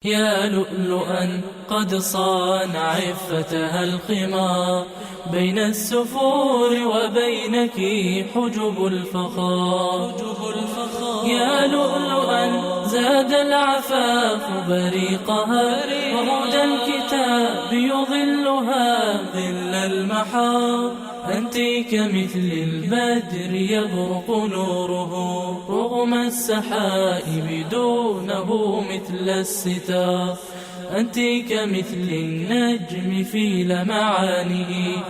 يا لؤلؤا قد صان عفتها الخمار، بين السفور وبينك حجب الفخار. يا لؤلؤا زاد العفاف بريقها، وهدى الكتاب يظلها ظل المحار. أنت كمثل البدر يبرق نوره، رغم السحائب دونه مثل الستار. أنت كمثل النجم في لمعانه،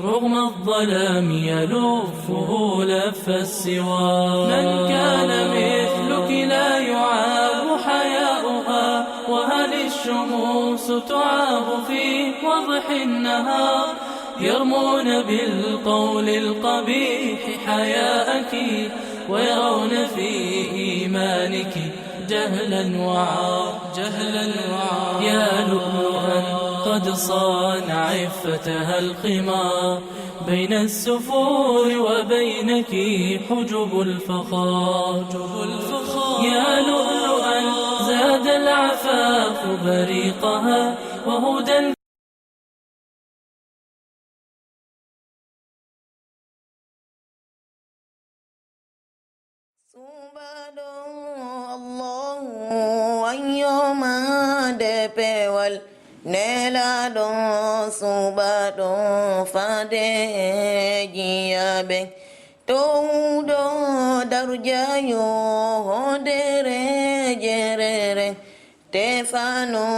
رغم الظلام يلفه لف السوار. من كان مثلك لا يعاب حياؤها، وهل الشموس تعاب في وضح النهار؟ يرمون بالقول القبيح حياءك، ويرون في إيمانك جهلا وعار. يا لؤلؤا قد صان عفتها الخمار، بين السفور وبينك حجب الفخار. يا لؤلؤا زاد العفاف بريقها، وهدى Subhanallahu ayyama depewal nela don subadon fade jiabe to do darujayo hodere jerere tefano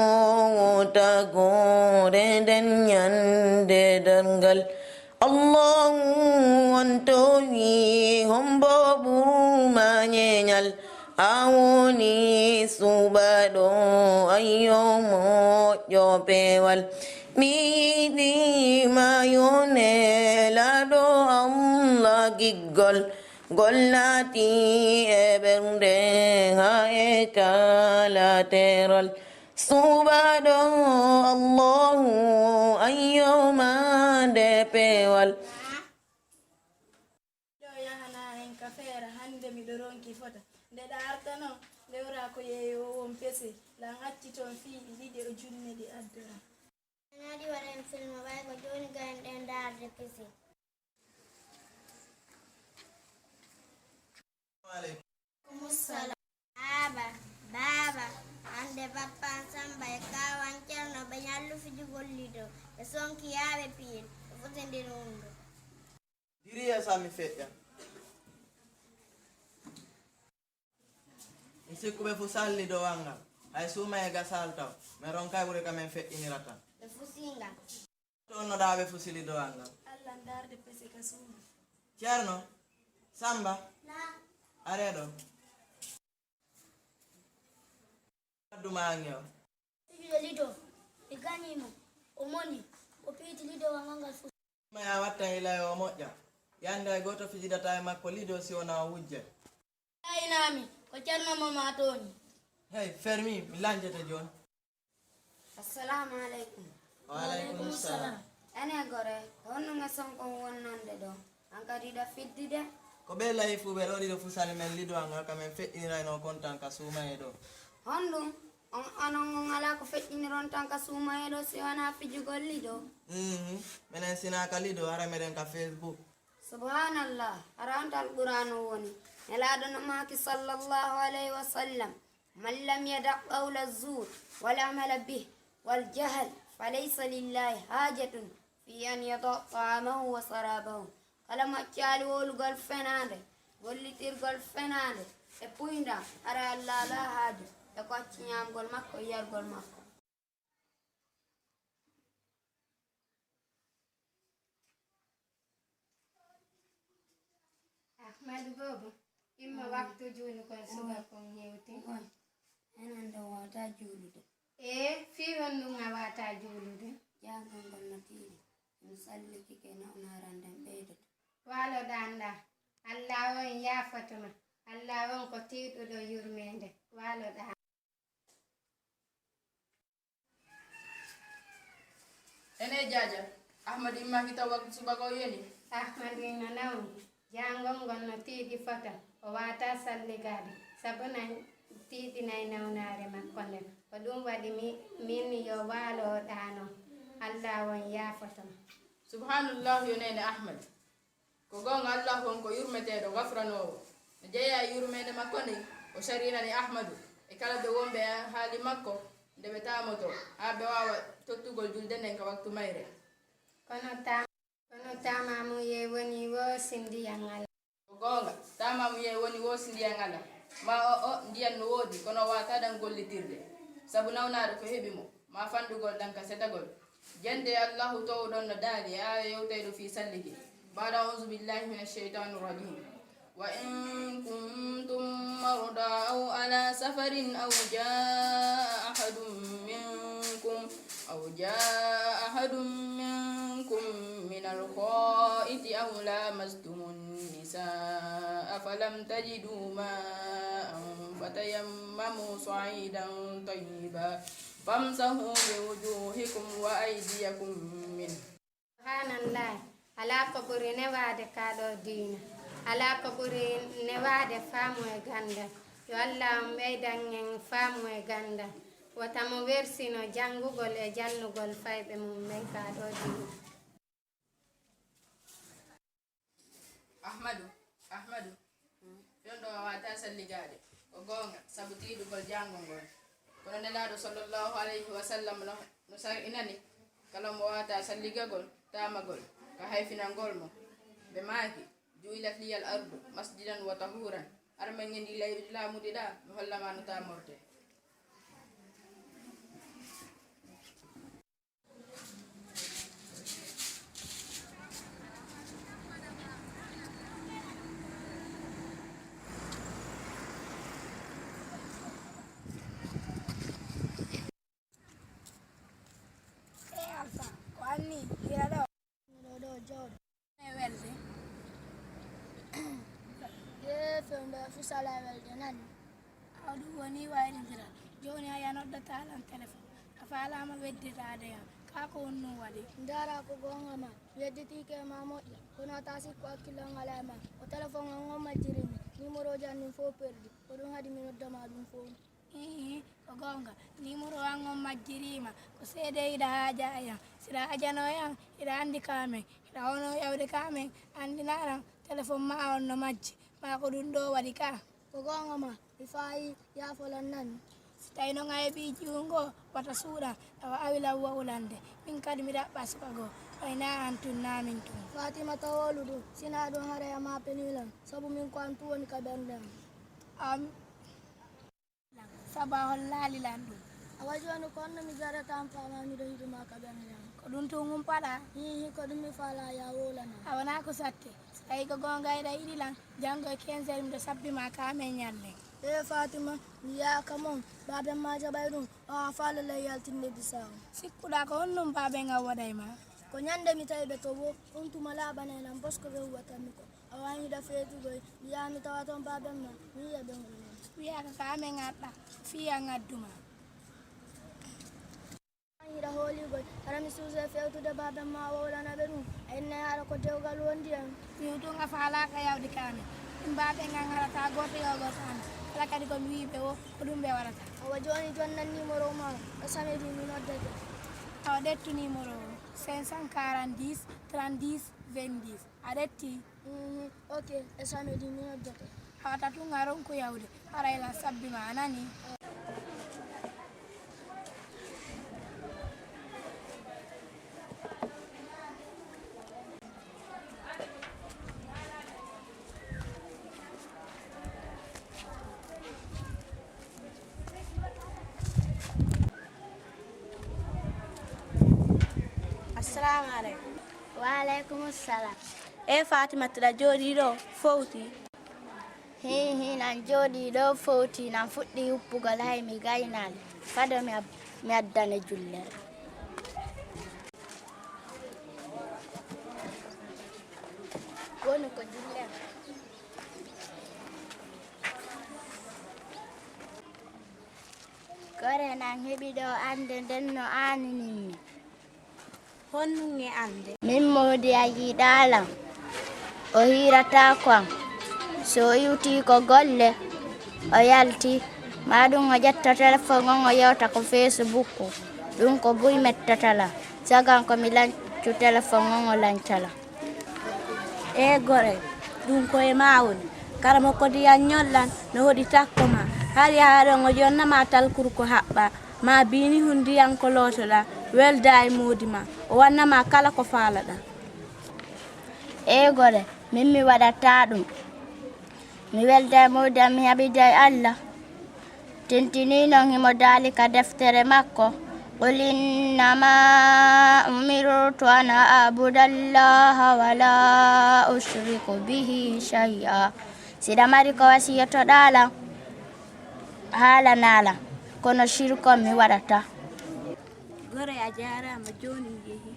tagore den nyande dangal Allahu antoyi hombo burmanyenyal awoni subado ayomo jopewal midi mayone lado Allah giggol gollati eberde haekala teral subado Allahu ayyoma depewal. Kafeera hande miɗo ronki fota nde ɗa artano lewra ko yeeyo won pese lan acci toon fiiɗi ɗiɗi o junne ɗi addora nadi waɗen film ɓay ko joni gayen ɗen darde pese. Baba ande bappan samba e kawan ceerno ɓe ñallu fiji gollido ɓe sonki yaaɓe piyen ɓe fotendir wundo diriya sami feƴƴa mi sikkuɓe fu salli dow angal hay suuma e gasal taw min ronkay ɓuri kamen feƴƴinira tan ɓe fusingal tonnoɗa ɓe fusili dow angal allah darde pese ka suuma ceerno samba areɗo adduma ange o fijude lido ɓe ganimo o moni o piiti lido wangal fu maya watta hilaye o moƴƴa yande ay goto fijidata e makko lido si wona o wujje aynami ko ceerno mo matoni hey fermi mi lanjete joni. assalamu aleykum. Waaleykum salam. ene gore honnuge sonkon wonnande ɗo an kadi ɗa fiddide ko ɓe layi fu ɓe ɗo ɗiɗo fusali men lido angal kamen feƴƴinirayno kontan ka suumaye ɗo honɗum onon ala ko feƴƴiniron tan ka suumaye ɗo si wona fijugol lido minen sinaka lido hara meɗen ka Facebook. subhanallah hara on tal qur'anu woni nelaɗo no maki sallallahu alayhi wa sallam man lam yada qawla zur wal amala bih wal jahl falaysa lillahi hajatun fi an yada ta'amahu wa sarabahu kala maccali wolugol fenade gollitirgol fenade e puyda ara allah ala haaja e ko acci ñamgol makko e yargol makko. Ahmadu Bobo imma waktu joni kon suba kon yewti enande wata juulude fi honnum a wata juulude jangol ngol no tiiɗi mi salliki ke nawnaranden ɓeydoto waloɗanda allah on yafatuma allah on ko tiiɗuɗo yurmede waloɗa ene jaja ahmad imma kita waktu subako yeni ahmadu ino nawni jangol ngol no tiiɗi fota o wata salligade sabu tiiɗinayi nawnare makko nden ko ɗum waɗi min yo waaloɗano Allah won yafatama. Subhanallah yonene Ahmad. Ko gonga Allah won ko yurmeteɗo gafranowo. No jeeya yurmede makko ni o sarinani Ahmadu e kala ɓe wonɓe haali makko nde ɓe tamoto ha ɓe wawa tottugol julde nden ka waktu mayre. kono tamamu ye woni wosindiyan Allah. Ko gonga tamamu ye woni wosindiyan Allah. Ma o ndiyan no woodi kono wata dan gollitirde sabu nawnaade ko heɓi mo ma fandugol dan ka setagol jende Allahu towɗon no daali aya yewtayɗo fi salliki ba'da a'udhu billahi minash shaitanir rajim wa in kuntum marda aw ala safarin aw jaa ahadun minkum min al-kha'iti aw lamastumun nisaa falam tajidu ma'an fatayammamu sa'idan tayyiban famsahu biwujuhikum wa aydiyakum min. Subhanallah, ala ko ɓuri newade kaɗo diina, ala ko ɓuri newade faamu e ganda. Yo Allah ɓeydan en faamu e ganda wata mo wersino jangugol e jannugol fayɓe mum men kaɗo diina. Ahmadu ɗon ɗo wawata salligade ko gonga sabu tiɗugol jangugol kono nelaɗo sallllahu alayhi wa sallam no sar'inani kala mo wawata salligagol tamagol ka hayfinangol mo ɓe maaki ju'ilat liyal ardu masjidan wa tahuran armen ngendi leydi laamuɗi ɗa mi hollama no tamorte. Fusala welde nani awdu woni waylindira joni aya noddata lan téléphone afalama wedditade yam kako wonno waɗi ndara ko gonga ma wedditike ma moƴƴa kono ta sikko hakkillo ngala ma o téléphone o majjirimi numéro janni fo perdi ko ɗum haadi mi noddama ɗum fo ko gonga numéro an on majjirima ko seede hiɗa haaja ayam siɗa ajanoyan hiɗa andi kamen hiɗa wono yawde kamen andinaran téléphone ma on no majji ma ko ɗum ɗo waɗi ka ko gonga ma mi fayi yafolan nan si tawi noon a heeɓi jiwgo wata suuɗa tawa awilan wawlande min kadi mi ɗaɓɓa sukago wayna an tun namin tun Fatima tawolu ɗum sina ɗum haraya ma penilan sabu min ko an tu woni ka ɓerndem sabu a hollalilan ɗum awa joni ko onno mi jaratan fama miɗo hiɗuma ka ɓerndem ko ɗum tun umpaɗa hihi ko ɗum mi fala ya wolana a wona ko satte tawi ko gonga eɗa yiɗi lan janggo e 15 heures miɗo sabbima kamen ñalle Fatima mi yaka mon baben ma jaɓay ɗum o falala yaltinde bisaw sikkuɗa ko honnum baben a waɗayma ko ñande mi tawi ɓe to wo on tuma laaɓanenan bosko ɓe huwatanmi ko a wawiɗa feetugoy mi yaha mi tawa toon baben ma mi yiya ɓe gonan wiyaka ka amen aɗɗa fiya ngadduma hiɗa hooligoy hara mi suuse fewtude baben ma wowlana ɓe ɗum a inne hara ko dewgal wondi en min ɗum a falaka yawde kamen ɗum baben an harata goto yogoto an ala kadi komi wiɓe o ko ɗum ɓe waɗata awa joni jonnan numéro ma o samedi mi noddete awa ɗettu numéro o 540 30 20 a ɗetti ok e samedi mi noddete awata tun a ronku yawde harayla sabbima a nani Assalamu alaikum. Wa alaikum assalam. Fatima tira jodi ɗo fowti Hihi nan jodi ɗo fowti nan fuɗɗi huppugol hay mi gaynali fado mi addane jullere woni ko jullere gore nan heɓi ɗo ande nden no aaninimi honnunge ande min modi a yiɗalam o hirata kam so iwti ko golle o yalti ma ɗum o ƴetta téléphone on o yewta ko Facebook ɗum ko buy mettatala sagan ko mi lancu téléphone on o lancala e gore ɗum koye ma woni karamo ko diyan ñollan no hoɗi takko ma har yahaɗon o jonnama talkuru ko haɓɓa ma bini hun ndiyan ko lootoɗa welda e moodi ma o wannama kala ko faalaɗa e gore min mi waɗata ɗum mi welda e moodi am mi haɓida e Allah tintini noon himo daali ka deftere makko qul innama umirtu an a'budallaha wala ushriku bihi shay'a siɗa mari ko wasiyotoɗalan haalanalan kono shirkon mi waɗata gore a jarama joni mi yeehi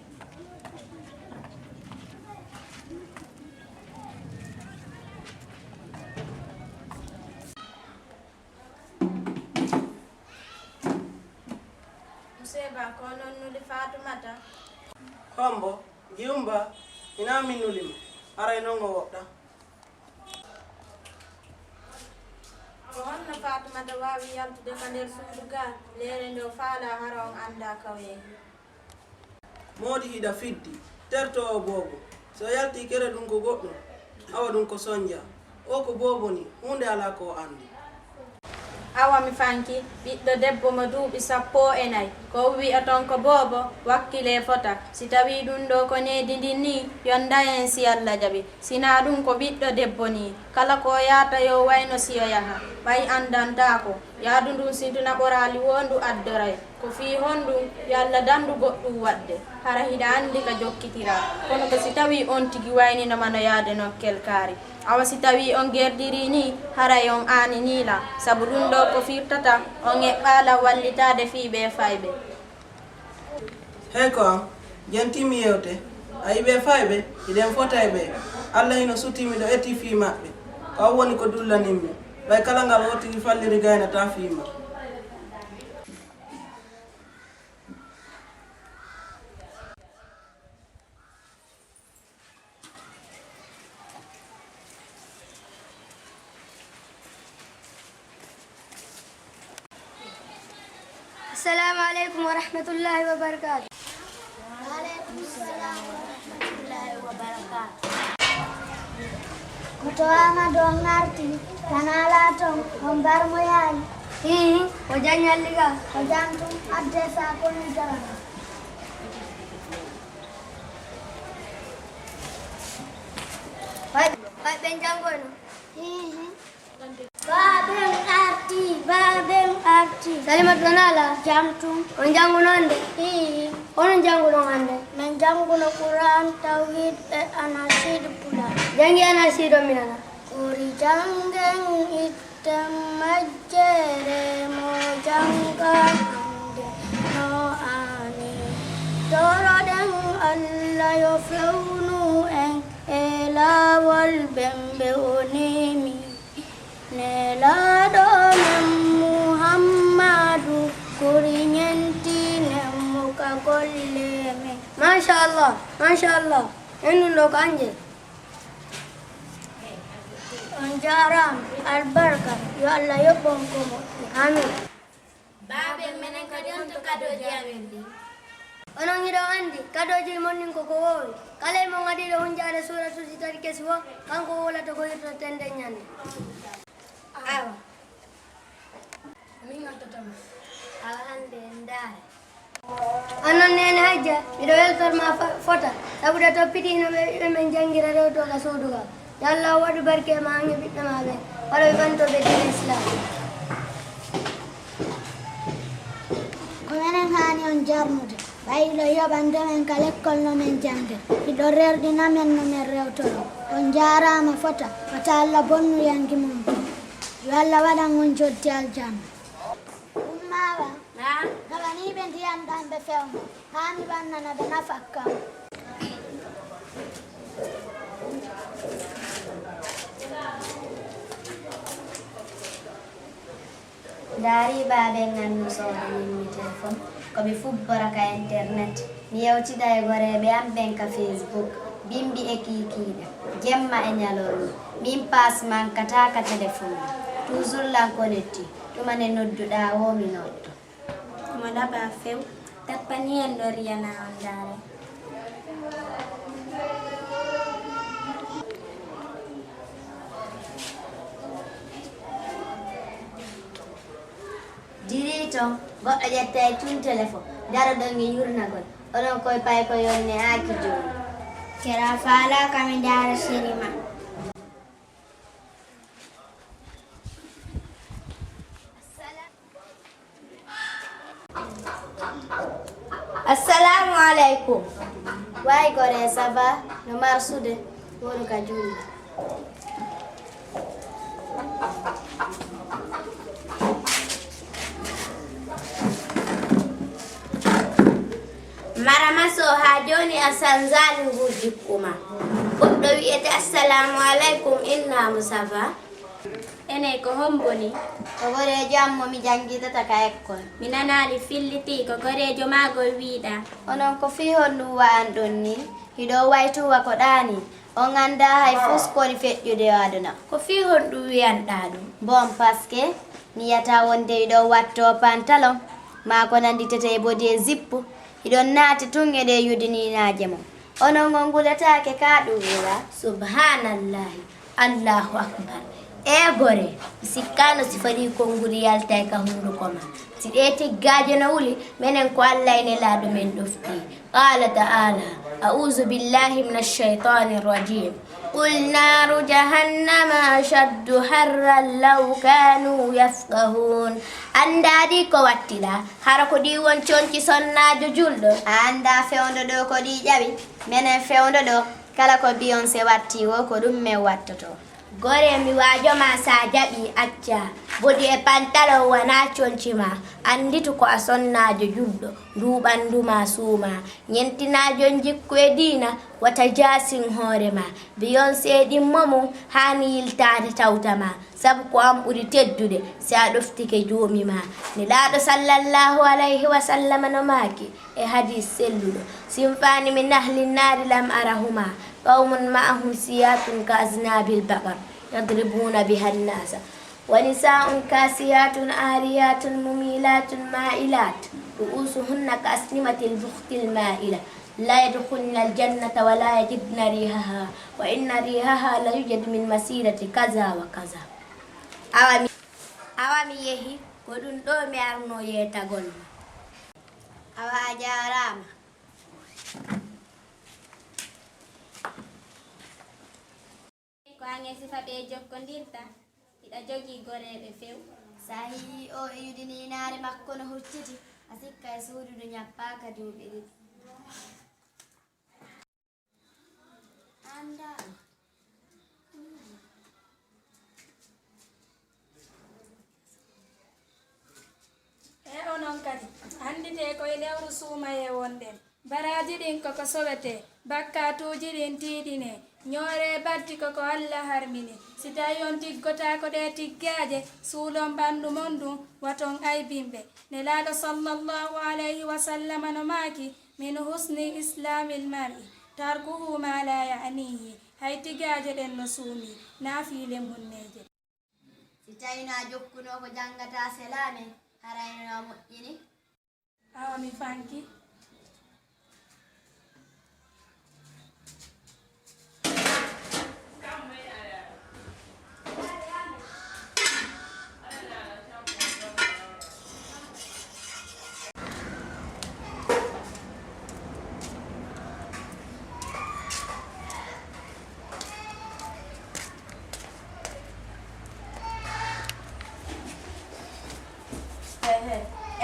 Seba ko nonnudi Fatumata Kombo Jumba ina minulima aray nongo woɗɗa ko honno Fatumata wawi yaltude ko nder suudu ga leere nde o faala hara on anda kaweehi moodi hiɗa fiddi terto o bobo so yalti kere ɗum ko goɗɗum awa ɗum ko sonja o ko bobo ni hunde ala ko andi awa mi fanki ɓiɗɗo debbo mo duuɓi 14 ko wi'aton ko boobo wakkile fota si tawi ɗum ɗo ko needi ndin ni yonda en si Allah jaɓi sina ɗum ko ɓiɗɗo debbo ni kala ko yaata yo wayno siyo yaha ɓay andantako yaadu ndun sintuna ɓorali wondu addoray ko fi honɗum yo Allah dandu goɗɗum wadde hara hiɗa andi ka jokkitira kono ko si tawi on tigi wayninoma no yaade nokkel kaari awa si tawi on gerdiri ni haray on aaninila sabu ɗum ɗo ko firtata on eɓɓala wallitade fiiɓe fayɓe hey ko am jentimi yewte a yiɓe fayɓe iɗen fota e ɓe Allah hino sutimi ɗo eti fii maɓɓe kaw woni ko dullaninmi ɓay kala ngal wottiri falliri gaynata fiima السلام عليكم ورحمة الله وبركاته. وعليكم السلام ورحمة الله وبركاته. Kutoama dong ngerti, kanala tong hombar moyang. Wajahnya liga. Wajang tung adres aku ni jalan. Baik benjang kono. Babeng arti. Salimat kanala. Jantung. Onjang gunonde. Ono jang gunonde. Menjang guna Quran, Tauhid, Anasid pula. Jangi anasi dominana. Uri janggeng item majere mojangga ande no ani. Doro deng Allah yo flaunu eng elawal bembe onemi. Nelado nem Muhammadu kurinyenti nemuka golleme. Masya Allah, Masya Allah. Ini lo kanje. Anjaram albarka ya Allah yo bonkomo. Amin. babe menen kadi on to kadoji amen ɗi Onong hido andi kadoji monin ko wowi kala mo ngadi do hunjare suratu sitari keswo kanko wala to ko yito tende nyande. Awa. Minga totam. Alhande ndare. Anon nene hajja mido weltor ma fota sabuda to piti no men jangira do to ka soduga yalla wadu barke ma ngi bidda ma be wala banto be din Islam. Komenen hani on jarnude. Bayilo yobande men kala kolno men jangde. Ido rerdina men no men rewtoro. On jarama fota. Fata Allah bonnu yangi mum. Yo Allah wadan on jotti aljanna. Ummawa. na Gabani ben diam dambe fewmo. Hani bannana be nafakka. Dari babe ngandu sodanimi téléphone ko ɓe fubbora ka internet mi yewtida e goreɓe am ɓen ka Facebook bimbi e kikiɗe jemma e ñalorma min passe mankata ka téléphone toujours lan connecti ɗumane nodduɗa womi noddu mo laɓa few tappani en ɗo riyana on dare diri to goɗɗo ƴetta e tun téléphone dara ɗon e yurnagol oɗon koye pay ko yonne aki joni kera faala kami dara sirima assalamu aleykum way gore ça va no marsude woɗo ka julde maramaso ha joni a sanzali ngu jikkuma goɗɗo wiyete assalamu aleykum innamo ça va ene ko homboni ko gorejo ammo mi janngitata ka école mi nanali filliti ko gorejo magol wiiɗa onon ko fi honnuwa an ɗon ni hiɗo waytuwa ko ɗani on anda hay fuskoni feƴƴude aduna ko fi honɗum wiyanɗa ɗum bon paske mi yata wonde iɗon watto pantalon ma ko nanditete e bodi zippu iɗon naati tun eɗe yudininaje mo onon on guletake ka ɗum wura subhanallahi allahu akbar e gore mi sikkano si faɗi konnguri yalta e ka hunduko ma si ɗe tiggaje no wuli minen ko allah ene laaɗo men ɗofti qala ta'ala a'udhu billahi min alcheytani rrajim qul naru jahannama ashaddu harran law kanu yafqahun andadi ko wattiɗa hara ko ɗi won conci sonnajo julɗo a anda fewdo ɗo ko ɗi ƴawi minen fewdo ɗo kala ko Beyoncé watti wo ko ɗum min wattoto gore mi wajoma sa jaɓi acca bodi e pantalon wana colcima anditu ko a sonnajo julɗo nduɓanduma suuma ñentinajo jikku e dina wata jasin hoorema Beyoncé ɗimmomum hani yiltade tawtama sabu ko an ɓuri teddude si a ɗoftike joomima ni laaɗo sallallahu alayhi wa sallam no maaki e hadis selluɗo simfani min ahli nnari lam arahuma qawmun ma'ahum siyatun ka aznabil baqar yadribuna biha nnasa wa nisa'un kasiyatun ariyatun mumilatun ma'ilat ru'usuhunna ka asnimatil bukhtil ma'ila la yadkhulna aljannata wa la yajidna rihaha wa inna rihaha la yujad min masirati kaza wa kaza awami yehi ko ɗum ɗo mi arno yetagol awa jarama ko ange sifa ɓe jokkodirta hiɗa jogi goreɓe few sa hiyi o e yudininare makko no hucciti a sikka e suududu ñappaka duuɓi ɗiɗi anda e onon kadi andite koye lewru suumaye wonden baraji ɗin koko sowete bakkatuji ɗin tiiɗine ñoore baddi koko allah harmini si tawi on tiggotako ɗe tiggaje suulon ɓandu mon ɗum waton aybimɓe nelaɗo sallllahu alayhi wa sallama no maaki min husni islamil mar'i tarkuhu ma la ya'nihi hay tigaje ɗen no suumi naafile munneje si tawi no a jokkuno ko janngata selame harayno a moƴƴini awa mi fanki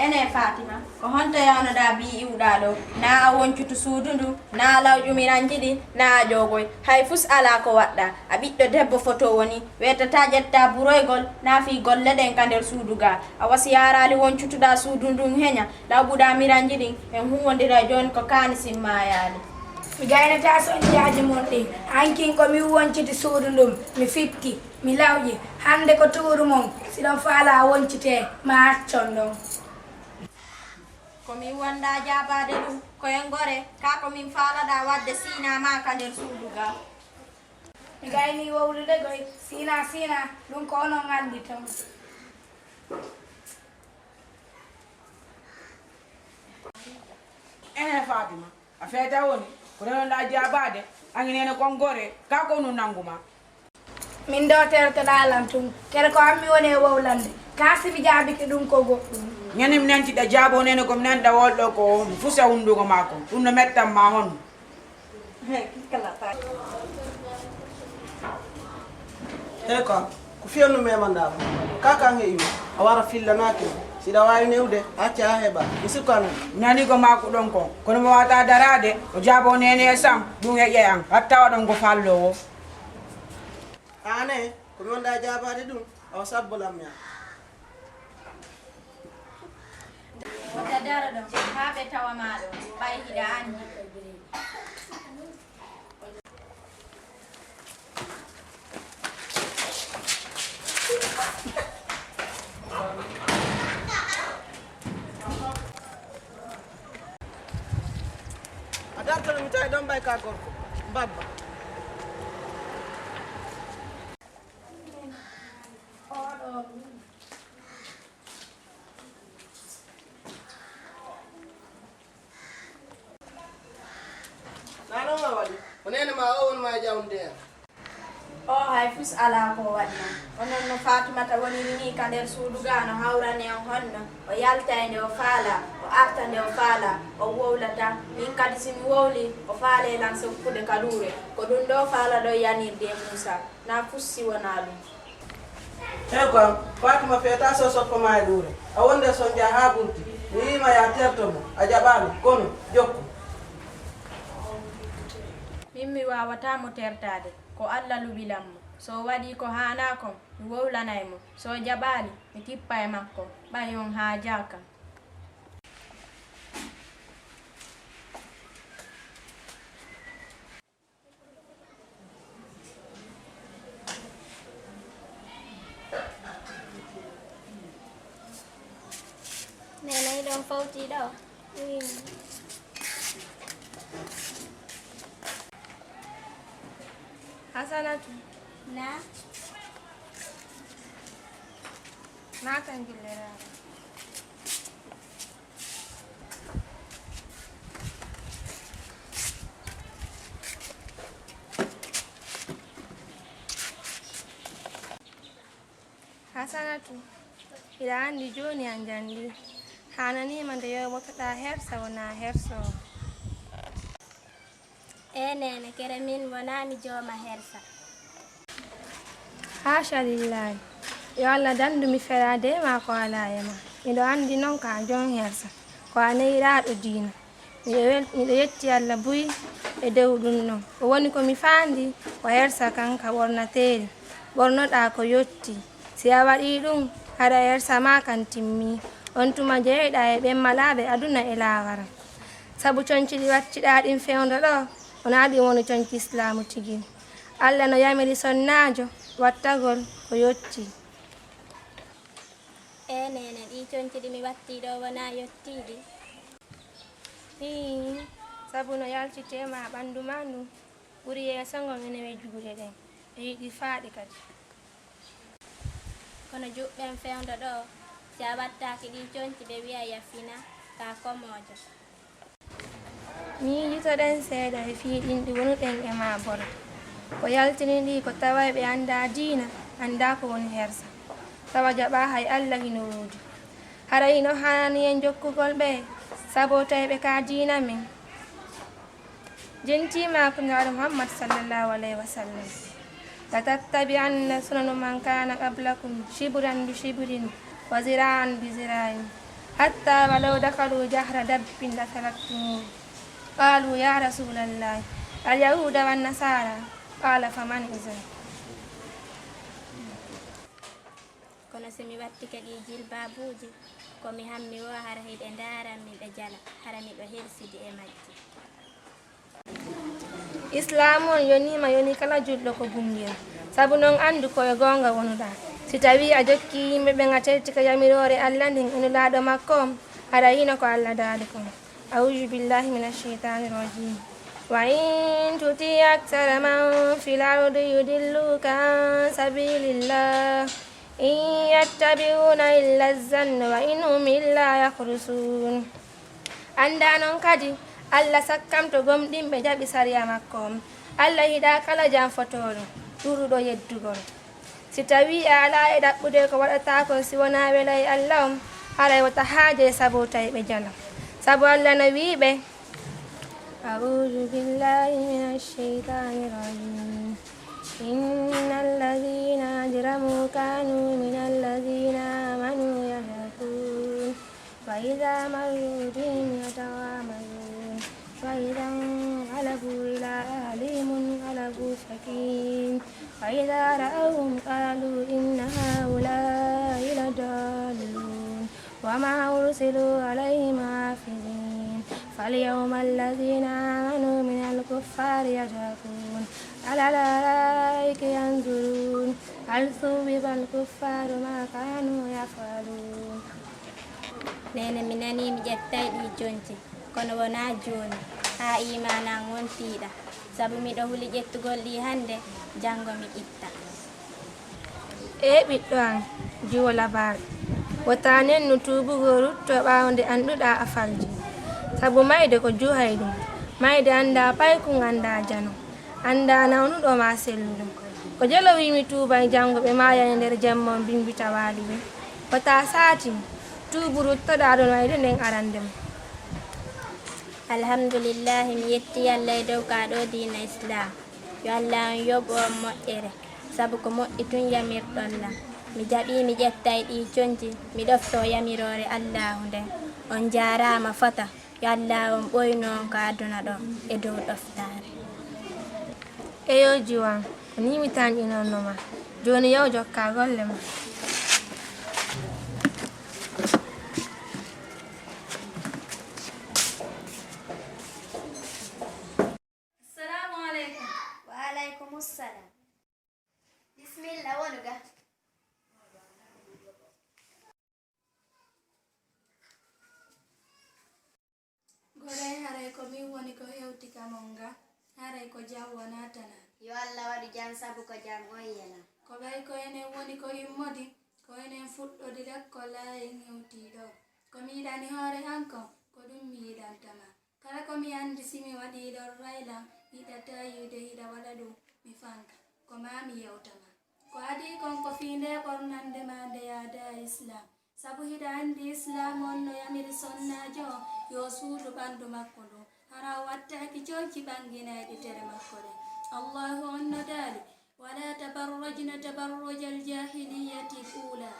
ene Fatima ko honto yawnoɗa bi iwɗa ɗo na a woncutu suudu ndu na lawƴumiranji ɗi na a jogoy hay fus ala ko waɗɗa a ɓiɗɗo debbo photo woni wetata ƴetta buroygol na fi golle ɗen ka nder suudu ga a wasi yarali woncutuɗa suudu ndun heña lawɓuɗa miranji ɗin en huwodira joni ko kani simmayali mi gaynata soñjaji mon ɗin hankin komi wonciti suudu ndum mi fitti mi lawƴi hande ko tuuru mon siɗon faala woncite ma accon ɗon komin wonda jabade ɗum koyen gore ka komin faalaɗa wadde sinama ka nder suudu ga mi gayni wowlude goy sina ɗum ko onon andi tan ene Fatima a feta woni ko non la jabade anginene kon gore ka ko no nanguma min do tertoɗalam tun kere ko ammi woni e wowlande kasibi jaabi ke ɗum ko goɗɗum ñanim nantiɗa jaabo nene kom nanɗa wolɗo ko fusa hundugo mako ɗum no mettam ma hon he ko fiyonnu memandama kakange iwi a wara fillanake siɗa wawi newde acca a heɓa mi sikkano nani ko mako ɗon ko kono mo wata darade o jaabo nene e sam ɗum e ƴeyan hatta waɗon ko fallowo ane ko mi wonɗa jabade ɗum awa sabbolam ya wota dara ɗo ha ɓe tawa maɗo ɓay hiɗa andi a dartono mi tawi ɗon ɓay ka gorko babba nanoma waɗi o nene ma o wonma e jawndeya o hay fus ala ko waɗi onon no Fatumata woniri ni ka nder suudu ga no hawrani on honno o yalta e nde o faala o arta nde o faala o wowlata min kadi simi wowli o faale lan sokkude kaɗure ko ɗum ɗo faala ɗo yanirde e Moussa na fussi wona ɗum hey ko Fatima feeta so soppama e ɗuure a wonde son jaa ha ɓurti mi wima ya tertomo a jaɓani kono jokku min mi wawatamo tertade ko Allah luɓilanmo so waɗi ko hana kon mi wowlanaymo so jaɓali mi tippa e makko ɓay on ha jaka Nenek dong Fauci đâu. Hasanatu Na. na kan gillera Hasanatu ila andi joni an jandi hananima nde yoɓotoɗa hersa wona herso Nene kere min wonami joma hersa. hasha lillahi yo Allah dandumi ferade ma ko ala e ma miɗo andi noon ka jon hersa ko a neyiraɗo diina miɗo yetti Allah buyi e dow ɗum noon o woni komi fandi ko hersa kan ka ɓornateeri ɓornoɗa ko yotti si a waɗi ɗum haɗa hersa ma kan timmi on tuma jeeyɗa e ɓen malaɓe aduna e lawara sabu conci ɗi wacciɗa ɗin fewdo ɗo wona ɗi woni conci islamu tigui Allah no yamiri sonnajo wattagol ko yotti Nene ɗi conci ɗi mi watti ɗo wona yottiɗi sabu no yalcitema ɓandu ma ndu ɓuuri yeeso ngon enewe juuɗe ɗen e yiɗi faaɗi kadi kono juɓɓen fewdo ɗo si a wattaki ɗi conci ɓe wiya yafina ka komojo mi yitoɗen seeɗa e fiiɗinɗi wonuɗen e ma boro ko yaltini ɗi ko tawa ɓe anda diina anda ko woni hersa tawa jaɓa hay Allah hino woodi hara hino hanani en jokkugol ɓe sabo tawiɓe ka diina min jentima ko nuraɗo Muhammad sallallahu alayhi wa sallam latattabi'anna sunana man kana qablakum shibran bi shibrin wa zira'an bi zira'in hatta walaw dakalu jahra dabbin latalaktum qalu ya rasulallah alyahuda wan nasara qala faman izan kono somi watti kadi jilbabuji komi hammi wo hara hiɗe ndaranmi ɓe jala hara miɗo hersidi e majji Islam on yonima yoni kala julɗo ko gungira sabu noon andu koye gonga wonuɗa si tawi a jokki yimɓe ɓen a certi ko yamirore Allah ndin enulaɗo makko on haɗa yino ko Allah daali kon auju billahi minash shaitani rajim wa in tuti aksara man fil ardi yudilluka an sabilillah in yattabi'una illa zanna wa in hum illa yakhrusun anda non kadi Allah sakkam to gomɗinɓe jaɓi sariya makko on. Allah hiɗa kala jam fotoɗo ɗuɗuɗo yeddugol. Si tawi a ala e ɗaɓɓude ko waɗata ko si wona welay Allah on haray wata haaje sabu tawi ɓe jala. Sabu Allah no wiɓe أعوذ بالله من الشيطان الرجيم إن الذين أجرموا كانوا من الذين آمنوا يضحكون وإذا مروا بهم يتغامزون وإذا انقلبوا إلى أهلهم انقلبوا فكين وإذا رأوهم قالوا إن هؤلاء لضالون وما أرسلوا عليهم حافظين فاليوم الذين آمنوا من الكفار يضحكون على الأرائك ينظرون هل ثوب الكفار ما كانوا يفعلون. nene mi nani mi ƴettay ɗi jonti kono wona joni ha imanan wontiɗa sabu miɗo huli ƴettugol ɗi hande jango mi itta. ɓiɗɗo an jiwo labaɗo wota nen no tubugo rutto ɓawde anduɗa afalji sabu mayde ko juhay ɗum mayde anda paykun anda jano anda nawnuɗo ma selluɗum ko jelo wimi tuubay jango ɓe maya e nder jemmon bimbita waali ɓe wota saati tuubu ruttoɗa ɗon wayde nden arandem. alhamdulillahi mi yetti Allah e dow kaɗo dina islam yo Allah on yoɓo on moƴƴere sabu ko moƴƴi tun yamirɗollam mi jaɓi mi ƴettay ɗi conci mi ɗofto yamirore Allahu nden on jarama fota yo Allah on ɓoyno on ko aduna ɗo e dow ɗoftare. eyo jiwan ko ni mi tanƴinonnoma joni yaw jokka golle ma. Assalamu alaikum. Wa alaikumussalam. Bismillah wonuga. Goray haray ko min woni ko hewti kamonga haray ko jam wonatana Yo Allah waɗu jam sabu ko jam on yela. ko ɓay ko enen woni ko immodi ko enen fuɗɗodi lekkol layen hewtiɗo ko mi yiɗani hoore hanko ko ɗum mi yiɗantama kala ko mi andi simi waɗiɗon raylam yiɗata yiwde hiɗa waɗa ɗum mi fanka ko ma mi yewtama ko adi kon ko finde ɓornande ma nde yaada islam sabu hiɗa andi islam on no yamiri sonnajo yo suudu ɓandu makko ɗum hara wattaki jonki ɓanginayɗi tere makko ɗe allahu on no daali wala tabarrajna tabarruja aljahiliyati ula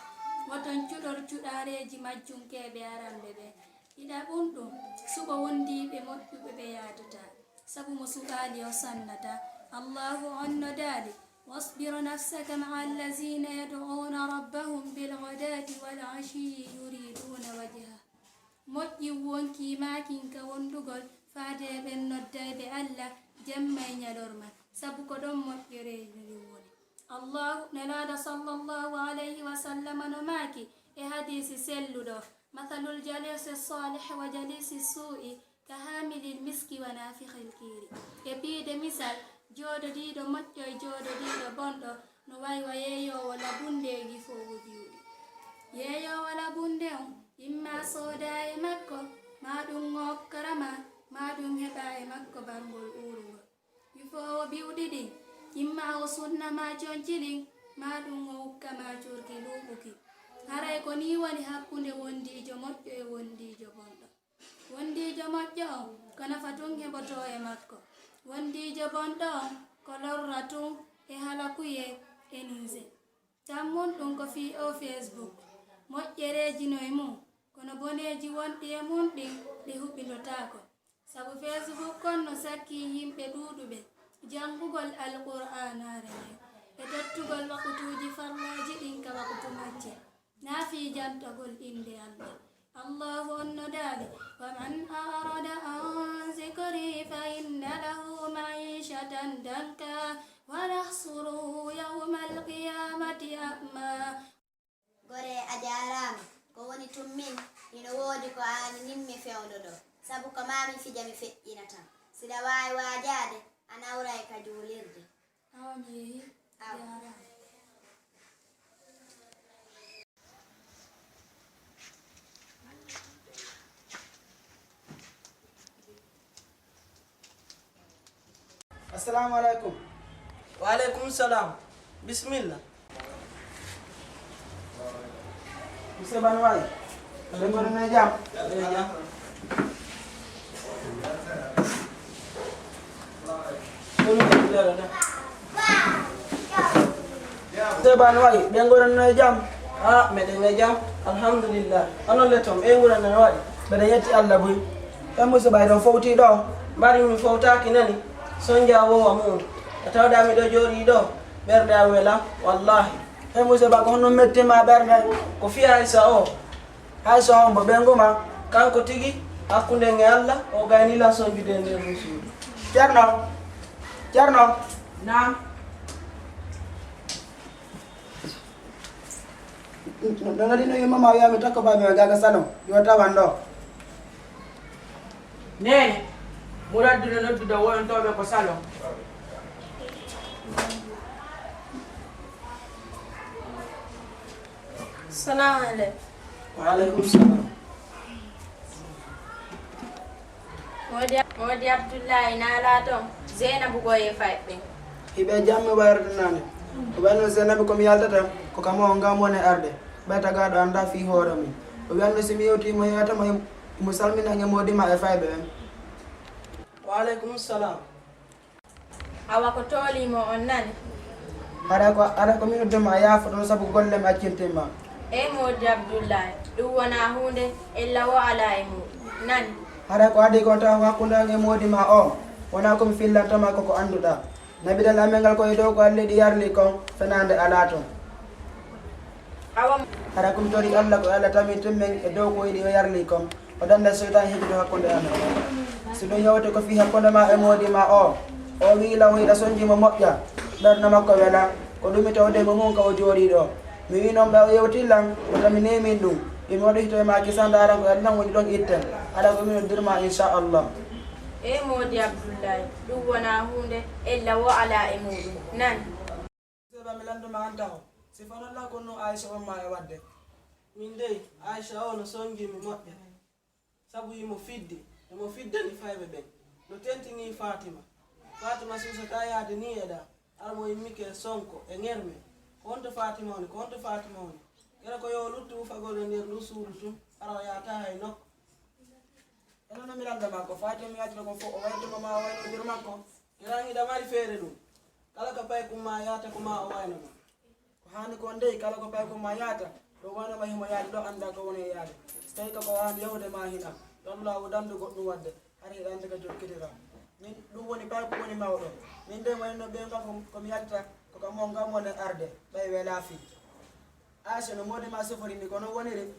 woton cuɗor cuɗareji majjum keɓe aramɓe ɓe hiɗa ɓunɗum suɓo wondiɓe moƴƴuɓe ɓe yadata sabu mo suɓali o sannata allahu on no daali واصبر نفسك مع الذين يدعون ربهم بالغداة والعشي يريدون وجهه moƴƴi wonki makinka wondugol faade ɓen noddayɓe Allah jemma e ñalorma sabu ko ɗon moƴƴereji ɗum woni allahu nelaɗo sallllahu alayhi wa sallam no maaki e hadisi selluɗo mathalul jalisi salih wa jalisi su'i ka hamilil miski wa nafikhil kiri e biide misal jooɗodiɗo moƴƴo e jooɗodiɗo bonɗo no waywa yeeyowo labundeji fo wujuɗi yeeyowo labunde on imma sooda e makko maɗum ngokkarama maɗum heɓa e makko bargol urugol wifowo biwɗi ɗin imma o sunnama jonci ɗin maɗum o hukkama curki luɓuki haray ko ni woni hakkunde wondijo moƴƴo e wondijo bonɗo wondijo moƴƴo on ko nafa tun heɓoto e makko wondijo bonɗo on ko lorra tun e halakuye e nise tammun ɗum ko fi o facebook moƴƴereji noye mum kono boneji wonɗi e mum ɗin ɗi huɓilotako sabu facebook kon no sakki yimɓe ɗuɗuɓe jangugol alqur'anare nde e tottugol wakutuji farlaji ɗin ka wakutu macce naafi jantagol inde Allah allahu on no daali waman arada an zikri fa inna lahu maishatan danka wa nahsuruhu yawma alqiyamati a'ma. Gore a jarama ko woni tummin ino woodi ko ani nimmi fewndo ɗo sabu ko mami fija mi feƴƴina tan siɗa wawi wajade a nawray ka juulirde awa mi yehi jarama. assalamu alaikum. Wa alaikum salam. Bismillah. Monsieur Banwai, bengo na jam. Monsieur Banwai, bengo na jam. Ah, mede na jam. Alhamdulillah. Ano letom e wura na wadi. Bada yetti Allah buy. Monsieur Bay don fawti do. Bari mi fawtaaki nani. Sonja wowa mum. Tawda mi do jori do. Berde wela wallahi. Monsieur Ba ko hono metti ma berde ko fi Aisha o. Aisha on bo bengo ma kanko tigi hakkunde nge Allah o gayni la sonjude nder musudu. Jarno. Jarno. Naam. Dona dino yima ma yami takko ba mi gaga salon. Yo tawan do. Nene, muraddude noddude wontoɓe ko salon. Salamu alaikum. Wa alaikum salam. Modi Abdullahi nala ton Zainabu goye fayɓe. Hiɓe jammi wayrude nane. O ɓenno Zainabu komi yaltata ko kam o ngam woni arde. Ɓayta gaɗo anda fi hoore mum. O wiyanno simi yewtimo yeyatamo mo salminange modima e fayɓe ɓen. Wa alaikum salam. Awa ko tolimo on nani. Ara ko minuddema yaafo ɗon saabu gollem accintinma. Modi Abdullahi ɗum wona hunde illa wo ala e muɗum nani. Hara ko adi ko taw hakkunde e modima o wona komi fillantama koko anduɗa. Nabidal amen ngal koye dow ko alledi yarli kon fenande ala ton. Hara komi tori Allah ko Allah tami timmen e dow ko yiɗi o yarli kon o danda seytan heɓude hakkunde amen. So ɗum yewte ko fi hakkunde ma e modima o wiila o yiɗa sonjimo moƴƴa ɓernde makko wela ko ɗumi tawdemo mum ka o jooɗi ɗo. Mi wi noon ɓe o yewtillam wota mi nemin ɗum imi waɗa hito e ma kisande aran ko Allah woni ɗon itten aɗa ko min dirma inchallah. Modi Abdullahi ɗum wona hunde illa wo ala e muɗum nani. Seba mi landuma anta o sifanalla ko no Aisha on ma e wadde min dey Aisha o no sonjimi moƴƴa sabu yimo fiddi emo fiddani fayɓe ɓen no tentini Fatima susata yaade ni eɗa armo yimmike sonko e ŋerme ko honto Fatima woni ƴera ko yo luttu ufagol nder ndu suudu tun ara o yata hay nokko eno no mi landama ko Fatima mi yatata ko fof o waytuma ma o waynodir makko ƴeran hiɗa mari feere ɗum kala ko pay kumma yata ko ma o waynoma ko hani ko ndey kala ko pay kumma yata ɗo waynoma himo yaade ɗo anda ko woni e yaade so tawi kako wani yahude ma hiɗam ɗon lawo dandu goɗɗum wadde har hiɗa ande ko jokkitira min ɗum woni pay ko woni mawɗo min de wayno ɓe ngam komi yalta ko kam mo ngam woni arde ɓay wela fi Aisha no modima soforini kono woniri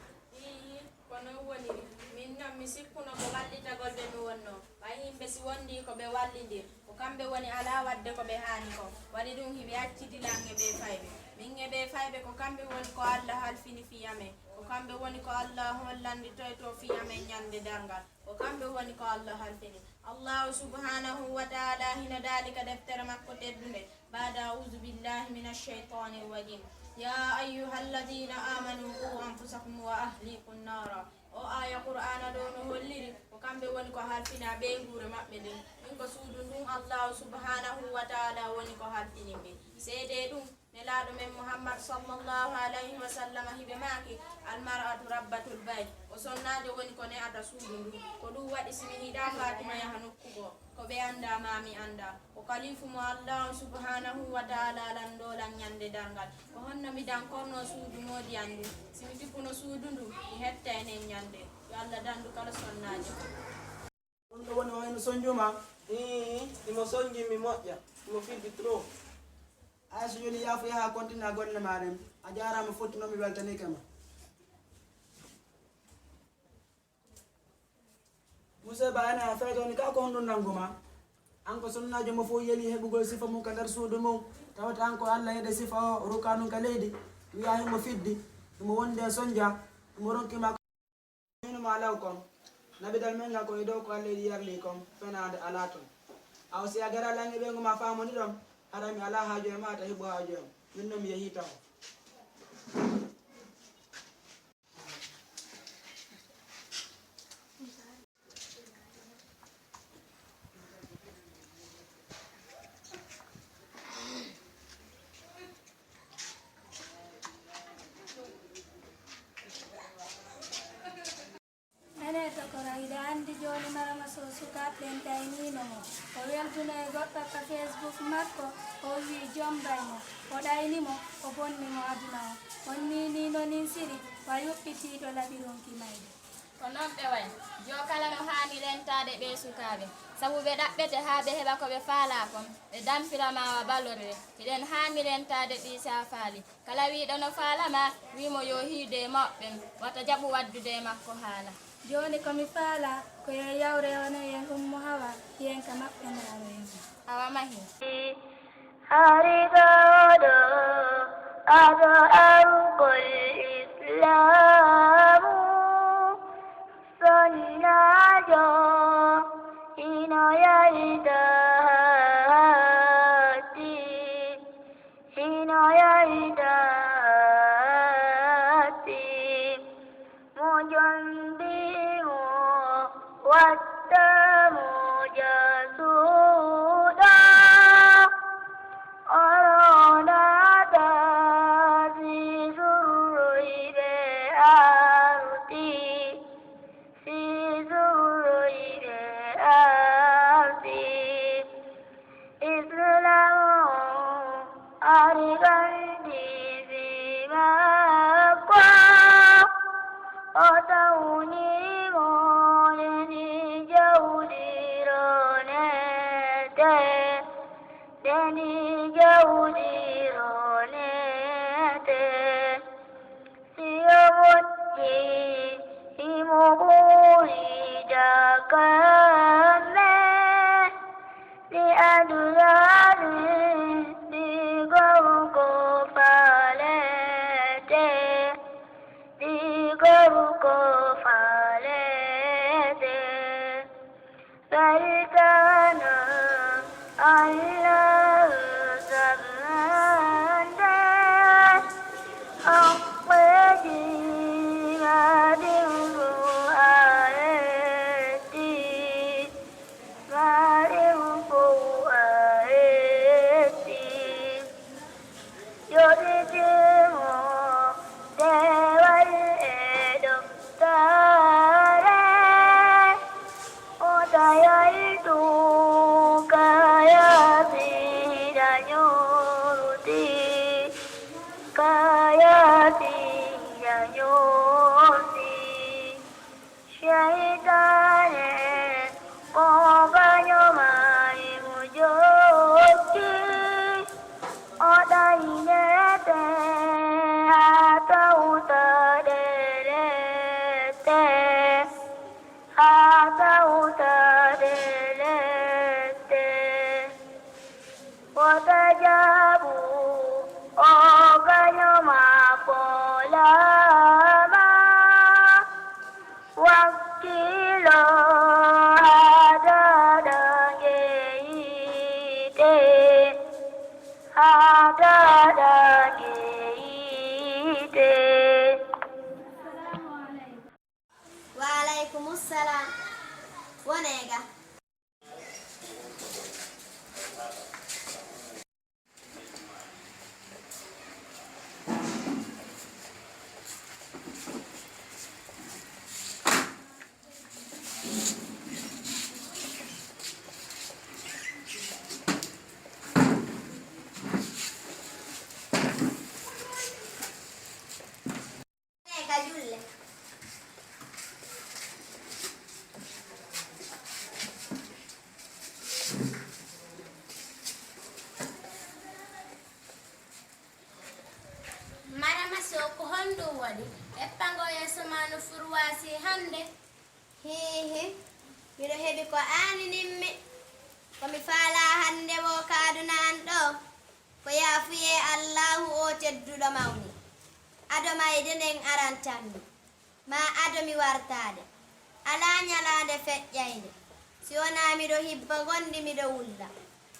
kono woniri min noon mi sikkuno ko wallitagol ɓe mi wonno ɓay yimɓe si wondi ko ɓe wallidir ko kamɓe woni ala wadde ko ɓe hani ko waɗi ɗum hiɓe accidilan e ɓe fayɓe min e ɓe fayɓe ko kamɓe woni ko Allah halfini fiyame ko kamɓe woni ko Allah hollandi toye to fiyame ñande dargal ko kamɓe woni ko Allah halfini Allahu subhanahu wa ta'ala hino dalika deftere makko teddunde bada a'udhu billahi minash shaitanir rajim ya ayyuhalladhina amanu qu anfusakum wa ahlikum nara o aya qur'ana ɗo no holliri ko kamɓe woni ko halfina ɓe guure maɓɓe ɗin ɗum ko suudu ndun Allahu subhanahu wa ta'ala woni ko halfini ɓe seede ɗum nelaɗo men Muhammad sallallahu alayhi wa sallam hiɓe maki almar'atu rabbatul bayt o sonnajo woni ko ne'ata suudu ndu ko ɗum waɗi simi hiɗa Fatima yaha nokkugo ko ɓe anda mami anda ko kalifu mo Allah subhanahu wa ta'ala landolan ñande dargal ko honno mi dankorno suudu modi andu simi jippuno suudu ndu mi hetta enen ñande yo Allah dandu kala sonnajo ɗum ɗo woni wayno sonjuma imo sonjimi moƴƴa imo fiddi trop Aisha joni yaafo yaha continue a golle maɗen a jarama fotti noon mi weltanike ma Musa Ba ene a feytoni ka ko honɗum nanguma an ko sonnajo mo fof yeeli heɓugol sifa mum ka nder suudu mum tawata an ko Allah heɗe sifa o ruka num ka leydi wiya himo fiddi imo wonde sonja imo ronkima minuma law kon nabidal men ngal koye dow ko Allah yiɗi yarli kon fenade ala ton aw si a gara lange ɓe ngoma famoni ɗon haɗa mi ala haaju e ma ta heɓo haaju em min noon mi yeehi taw andi joni marama so sukaɓe en ɗaynino mo o welduno e goɗɗo ka Facebook makko o wi jombaymo o ɗaynimo o bonnimo aduna o on ninino nin siri wa yuɓɓitiɗo laɓironki mayde ko noon ɓe way jo kala no hani rentade ɓe sukaɓe sabu ɓe ɗaɓɓete ha ɓe heɓa ko ɓe faala kon ɓe dampiramawa balorde hiɗen hani rentade ɗi sa faali kala wiɗo no faalama wimo yo hiide moɓɓen wata jaɓu waddude makko haala joni komi faala ko yo yawre hono yen ummo hawa yen ka maɓɓenaro en awa mahi harigaɗo aɗo argol islamu sonnajo ino yaydati mo jondimo wattamo jasuɗa oronata si surroyɓe arti islamu arigandi simakwa o tawnimo deni jawdironete siyo moƴƴi imo ɓuri jakame di adulane di gorko falete Saritana Allah sabande aqwaji madimbu aeti yoditimo dewal edo tare odayaitu kaya tidanyuruti syaitane kobanyo mai mujoki odainete atau tadelete watajabu oganyo mapolama wakilo hadadageite. Waalaikumsalam. Wanega. Hihi, miɗo heɓi ko aaninimmi komi faala hande wo kaadunan ɗo ko yaafuye allahu o tedduɗo mawni adomayde nden arantanmi ma adomi wartade ala ñalande feƴƴayde si wona miɗo hibba gondi miɗo wulla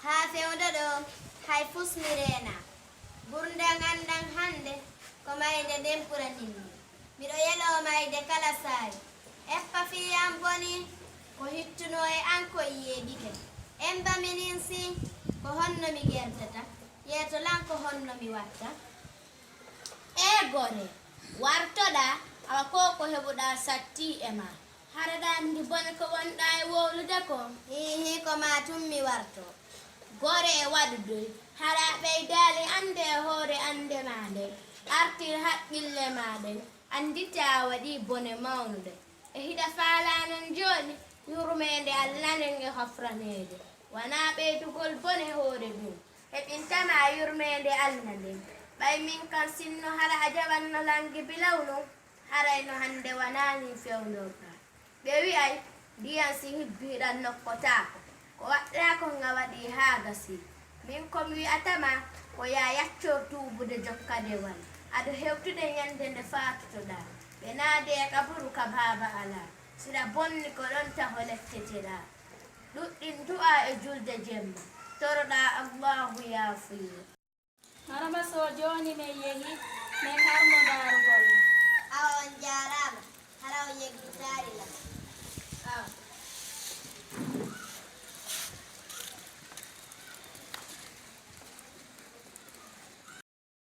haa fewdo ɗo hay fusmi reena ɓurdan andan hande ko mayde nden ɓuraninmi miɗo yelo mayde kala saari eppa fiyam boni ko hittuno e an ko yeeɗike en baminin si ko honno mi gerdata yeeto lan ko honno mi watta e gore wartoɗa awa ko ko heɓuɗa satti e ma haraɗamdi bone ko wonɗa e wowlude ko hihi ko ma tummi warto gore e waɗudoy hara ɓeydali ande e hoore ande ma nden artir haqqille ma nden andita waɗi bone mawnude e hiɗa faalanon joni yurmede allah nden e hofranede wona ɓeydugol bone hoore ɗum heɓintama yurmede allah nden ɓay min kan sinno hara a jaɓanno langi bilawno harayno hande wonani fewdoka ɓe wi'ay ndiyan si hibbiɗan nokkotako ko waɗɗa ko nga waɗi ha gasi min komi wi'atama ko ya yacco tuubude jokkadewal aɗa hewtude ñande nde fatutoɗa ɓe naade e kaburu ka baaba ala siɗa bonni ko ɗon taho letteteɗa ɗuɗɗin du'a e julde jemma toroɗa allahu yaafuyo harama so joni min yehi min harmo darugol awa on